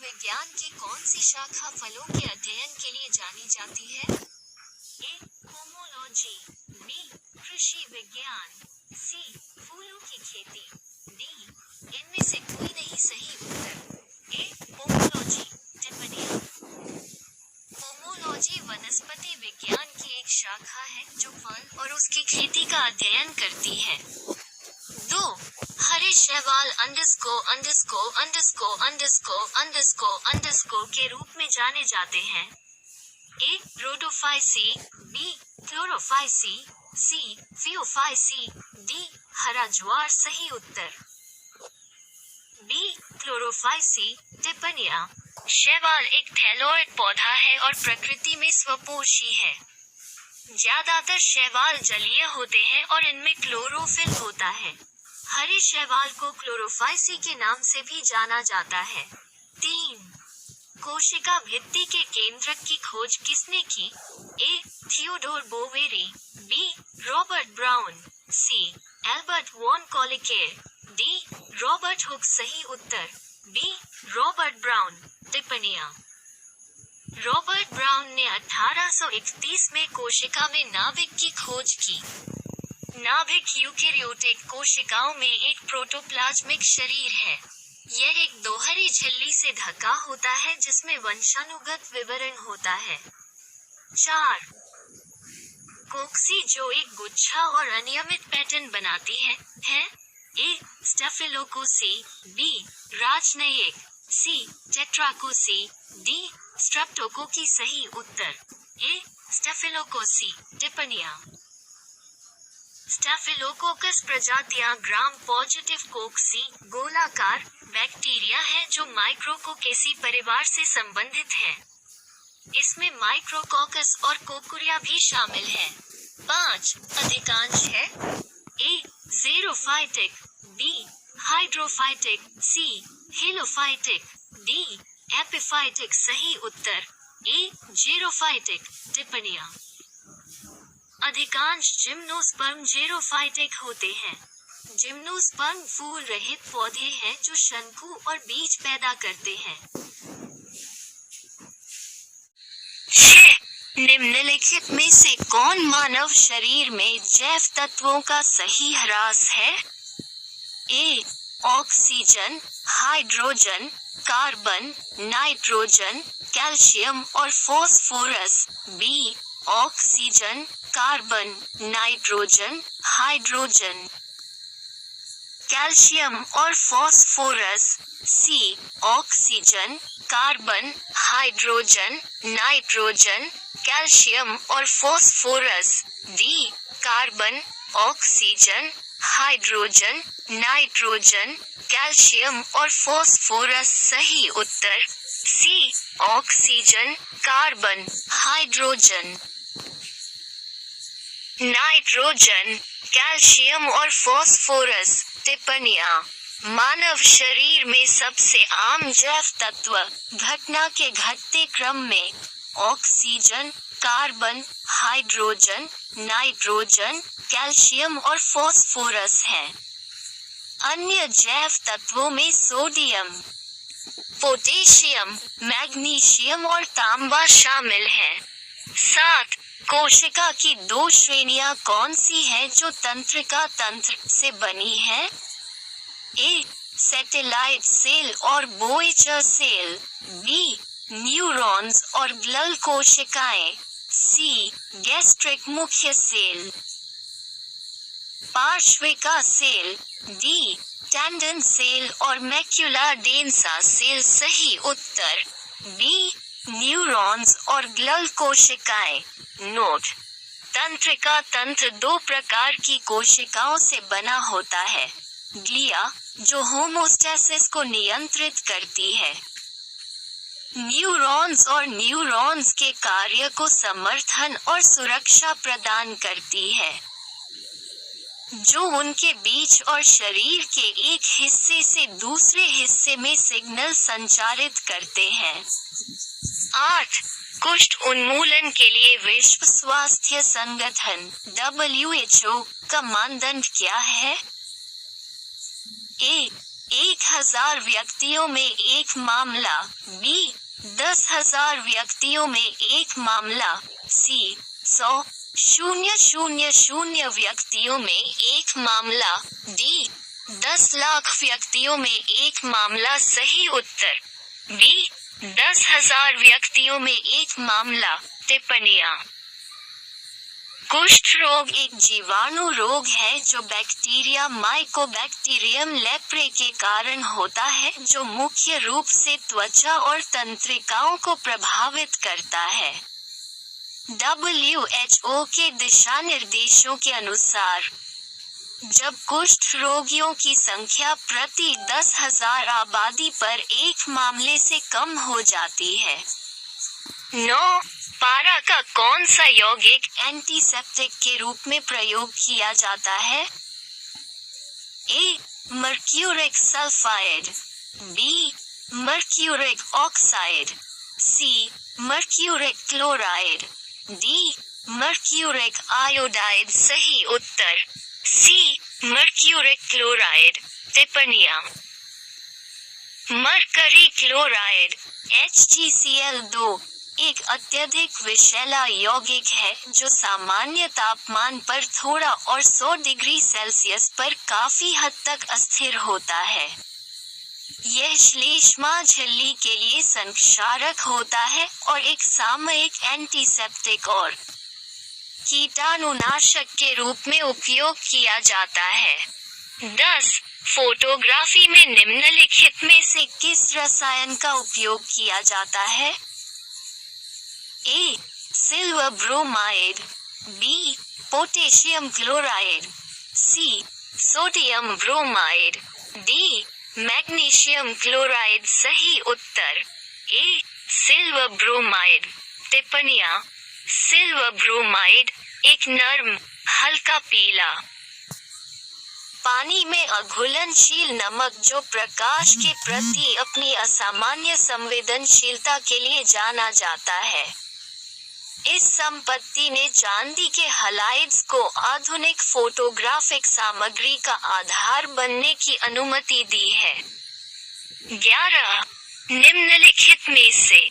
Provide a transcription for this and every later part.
विज्ञान की कौन सी शाखा फलों के अध्ययन के लिए जानी जाती है? ए. Pomology, B. कृषि विज्ञान, सी. फूलों की खेती, डी. इनमें से कोई नहीं सही उत्तर। ए. पोमोलॉजी। टिप्पणियां। पोमोलॉजी वनस्पति विज्ञान की एक शाखा है जो फल और उसकी खेती का अध्ययन करती है। 2. हरीश शैवाल के रूप में जाने जाते हैं। A. Rhodophyceae, B. Chlorophyceae, C. Phaeophyceae, D. हरा ज्वार सही उत्तर। बी. क्लोरोफाइसी। टिप्पणियां। शैवाल एक थैलोइड पौधा है और प्रकृति में स्वपोषी है। ज्यादातर शैवाल जलीय होते हैं और इनमें क्लोरोफिल होता है। हरे शैवाल को क्लोरोफाइसी के नाम से भी जाना जाता है। 3. कोशिका भित्ति के केंद्रक की खोज किसने की? A. Theodor Boveri, B. Robert Brown, C. Albert von Kolliker, D. Robert Hooke सही उत्तर। बी. Robert Brown. टिप्पणियां। रॉबर्ट ब्राउन ने 1831 में कोशिका में नाभिक की खोज की। नाभिक यूकेरियोटिक कोशिकाओं में एक प्रोटोप्लाज्मिक शरीर है। यह एक दोहरी झिल्ली से ढका होता है जिसमें वंशानुगत विवरण होता है। 4. कोक्सी जो एक गुच्छा और अनियमित पैटर्न बनाती है? ए. Staphylococci, B. राजनयिक, सी. टेट्राकोसी, डी. स्ट्रेप्टोकोकी सही उत्तर। ए. स्टेफिलोकोसी। टिप्पणियां। स्टेफिलोकोकस प्रजातियां ग्राम पॉजिटिव कोक्सी गोलाकार बैक्टीरिया है जो माइक्रोकोकेसी परिवार से संबंधित है। इसमें माइक्रोकोकस और कोकुरिया भी शामिल है। 5. अधिकांश है? ए. ज़ेरोफाइटिक, बी. हाइड्रोफाइटिक, सी. हेलोफाइटिक, डी. एपिफाइटिक सही उत्तर। ए. ज़ेरोफाइटिक। टिप्पणियां। अधिकांश जिम्नोस्पर्म ज़ेरोफाइटिक होते हैं। जिम्नोस्पर्म फूल रहित पौधे हैं जो शंकु और बीज पैदा करते हैं। 6. निम्नलिखित में से कौन मानव शरीर में जैव तत्वों का सही ह्रास है? A. Oxygen, hydrogen, carbon, nitrogen, calcium और phosphorus, B. Oxygen, carbon, nitrogen, hydrogen, calcium और phosphorus, C. Oxygen, carbon, hydrogen, nitrogen, calcium और phosphorus, D. Carbon, oxygen, hydrogen, nitrogen, calcium और फास्फोरस सही उत्तर। C. Oxygen, carbon, hydrogen, nitrogen, calcium और phosphorus. टिप्पणियां। मानव शरीर में सबसे आम जैव तत्व घटना के घटते क्रम में oxygen, carbon, hydrogen, nitrogen, calcium और फास्फोरस हैं। अन्य जैव तत्वों में सोडियम, पोटेशियम, मैग्नीशियम और तांबा शामिल हैं। 7. कोशिका की 2 श्रेणियां कौन सी हैं जो तंत्रिका तंत्र से बनी हैं? ए. सैटेलाइट सेल और बोएचर सेल, बी. न्यूरॉन्स और ग्लल कोशिकाएं, सी. गैस्ट्रिक मुख्य सेल, पार्श्विका सेल, डी. टेंडन सेल और मैक्युला डेंसा सेल सही उत्तर। बी. न्यूरॉन्स और ग्लल कोशिकाएं। नोट: तंत्रिका तंत्र 2 प्रकार की कोशिकाओं से बना होता है। ग्लिया, जो होमोस्टैसिस को नियंत्रित करती है। न्यूरॉन्स और न्यूरॉन्स के कार्य को समर्थन और सुरक्षा प्रदान करती है, जो उनके बीच और शरीर के एक हिस्से से दूसरे हिस्से में सिग्नल संचारित करते हैं। 8. कुष्ठ उन्मूलन के लिए विश्व स्वास्थ्य संगठन (WHO) का मानदंड क्या है? ए. 1000 व्यक्तियों में एक मामला, B 10,000 व्यक्तियों में एक मामला, C 100,000 व्यक्तियों में एक मामला, D 10 लाख व्यक्तियों में एक मामला। सही उत्तर B 10,000 व्यक्तियों में एक मामला। टिप्पणियाँ। कुष्ठ रोग एक जीवाणु रोग है जो बैक्टीरिया माइकोबैक्टीरियम लेप्रे के कारण होता है, जो मुख्य रूप से त्वचा और तंत्रिकाओं को प्रभावित करता है। WHO के दिशा निर्देशों के अनुसार, जब कुष्ठ रोगियों की संख्या प्रति 10,000 आबादी पर एक मामले से कम हो जाती है। 9. पारा का कौन सा यौगिक एंटीसेप्टिक के रूप में प्रयोग किया जाता है? A. Mercuric sulphide, B. Mercuric oxide, C. Mercuric chloride, D. Mercuric iodide. सही उत्तर C. Mercuric chloride. टिप्पणियाँ। मरकरी क्लोराइड HgCl2 एक अत्यधिक विषैला यौगिक है जो सामान्य तापमान पर थोड़ा और 100 डिग्री सेल्सियस पर काफी हद तक अस्थिर होता है। यह श्लेष्मा झिल्ली के लिए संक्षारक होता है और एक सामयिक एंटीसेप्टिक और कीटाणुनाशक के रूप में उपयोग किया जाता है। 10. फोटोग्राफी में निम्नलिखित में से किस रसायन का उपयोग किया जाता है? A. Silver bromide, B. Potassium chloride, C. Sodium bromide, D. Magnesium chloride. सही उत्तर A. Silver bromide. टिप्पणियाँ। सिल्वर ब्रोमाइड एक नर्म, हल्का पीला पानी में अघुलनशील नमक जो प्रकाश के प्रति अपनी असामान्य संवेदनशीलता के लिए जाना जाता है। इस संपत्ति ने चांदी के हलाइड्स को आधुनिक फोटोग्राफिक सामग्री का आधार बनने की अनुमति दी है। 11. निम्नलिखित में से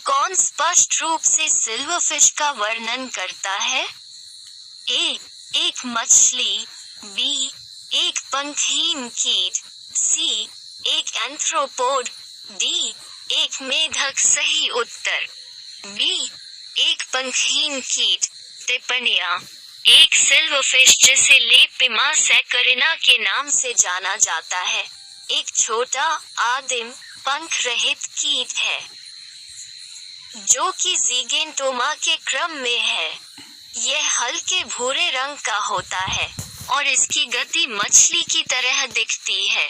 कौन स्पष्ट रूप से सिल्वरफिश का वर्णन करता है? A. एक मछली, B. एक पंखहीन कीट, C. एक एंथ्रोपोड, D. एक मेढक। सही उत्तर B. एक पंखहीन कीट। टिप्पणियाँ। एक सिल्वरफिश जिसे लेपिमा सैकरिना के नाम से जाना जाता है, एक छोटा, आदिम, पंख रहित कीट है जो कि ज़िगेंटोमा के क्रम में है। यह हल्के भूरे रंग का होता है और इसकी गति मछली की तरह दिखती है।